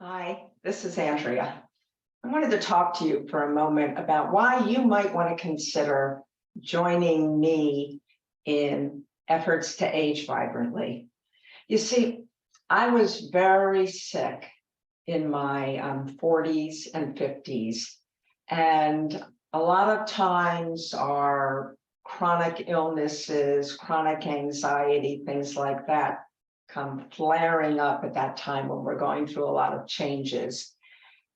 Hi, this is Andrea. I wanted to talk to you for a moment about why you might want to consider joining me in efforts to age vibrantly. You see, I was very sick in my 40s and 50s, and a lot of times our chronic illnesses, chronic anxiety, things like that come flaring up at that time when we're going through a lot of changes,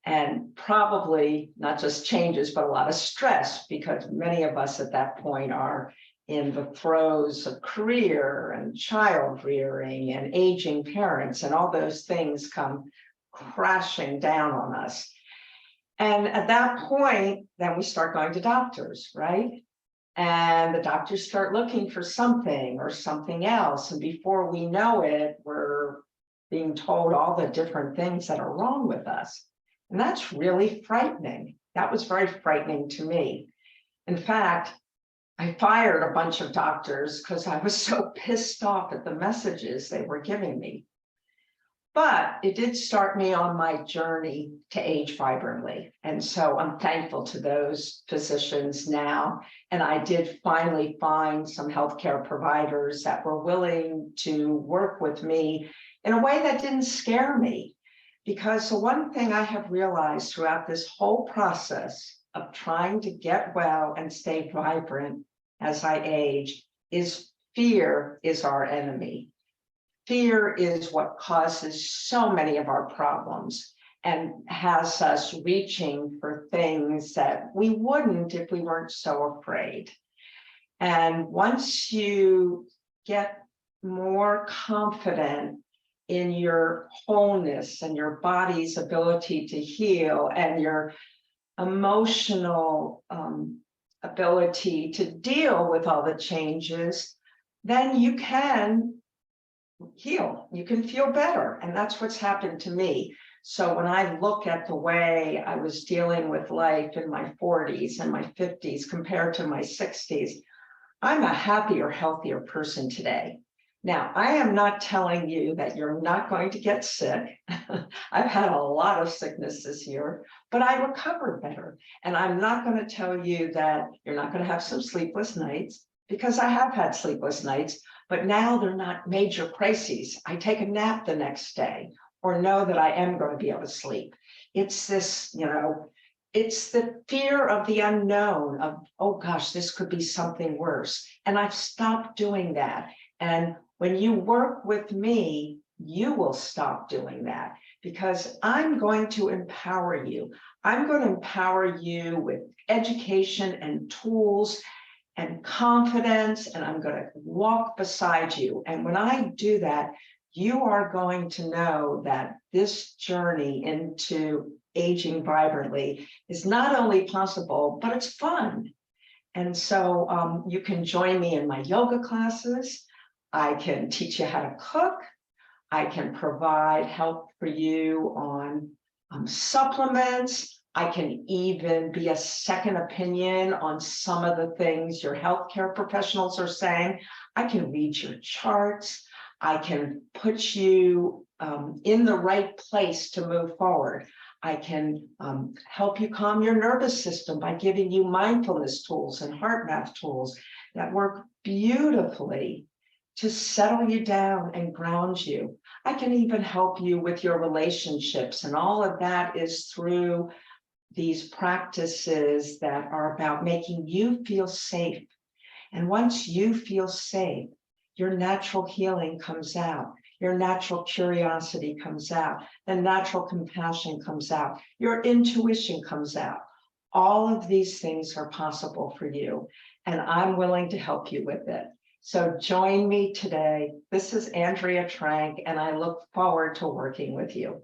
and probably not just changes, but a lot of stress, because many of us at that point are in the throes of career and child rearing and aging parents, and all those things come crashing down on us. And at that point, then we start going to doctors, right? And the doctors start looking for something or something else. And before we know it, we're being told all the different things that are wrong with us. And that's really frightening. That was very frightening to me. In fact, I fired a bunch of doctors because I was so pissed off at the messages they were giving me. But it did start me on my journey to age vibrantly. And so I'm thankful to those physicians now. And I did finally find some healthcare providers that were willing to work with me in a way that didn't scare me. Because the one thing I have realized throughout this whole process of trying to get well and stay vibrant as I age is fear is our enemy. Fear is what causes so many of our problems and has us reaching for things that we wouldn't if we weren't so afraid. And once you get more confident in your wholeness and your body's ability to heal and your emotional ability to deal with all the changes, then you can heal, you can feel better. And that's what's happened to me. So when I look at the way I was dealing with life in my 40s and my 50s compared to my 60s, I'm a happier, healthier person today. Now, I am not telling you that you're not going to get sick. I've had a lot of sickness this year, but I recovered better. And I'm not going to tell you that you're not going to have some sleepless nights, because I have had sleepless nights, but now they're not major crises. I take a nap the next day or know that I am going to be able to sleep. It's this, it's the fear of the unknown of, oh gosh, this could be something worse. And I've stopped doing that. And when you work with me, you will stop doing that, because I'm going to empower you. I'm going to empower you with education and tools and confidence, and I'm going to walk beside you. And when I do that, you are going to know that this journey into aging vibrantly is not only possible, but it's fun. And so you can join me in my yoga classes. I can teach you how to cook. I can provide help for you on supplements. I can even be a second opinion on some of the things your healthcare professionals are saying. I can read your charts. I can put you in the right place to move forward. I can help you calm your nervous system by giving you mindfulness tools and heart math tools that work beautifully to settle you down and ground you. I can even help you with your relationships, and all of that is through these practices that are about making you feel safe. And once you feel safe, your natural healing comes out, your natural curiosity comes out, the natural compassion comes out, your intuition comes out. All of these things are possible for you, and I'm willing to help you with it. So join me today. This is Andrea Trank, and I look forward to working with you.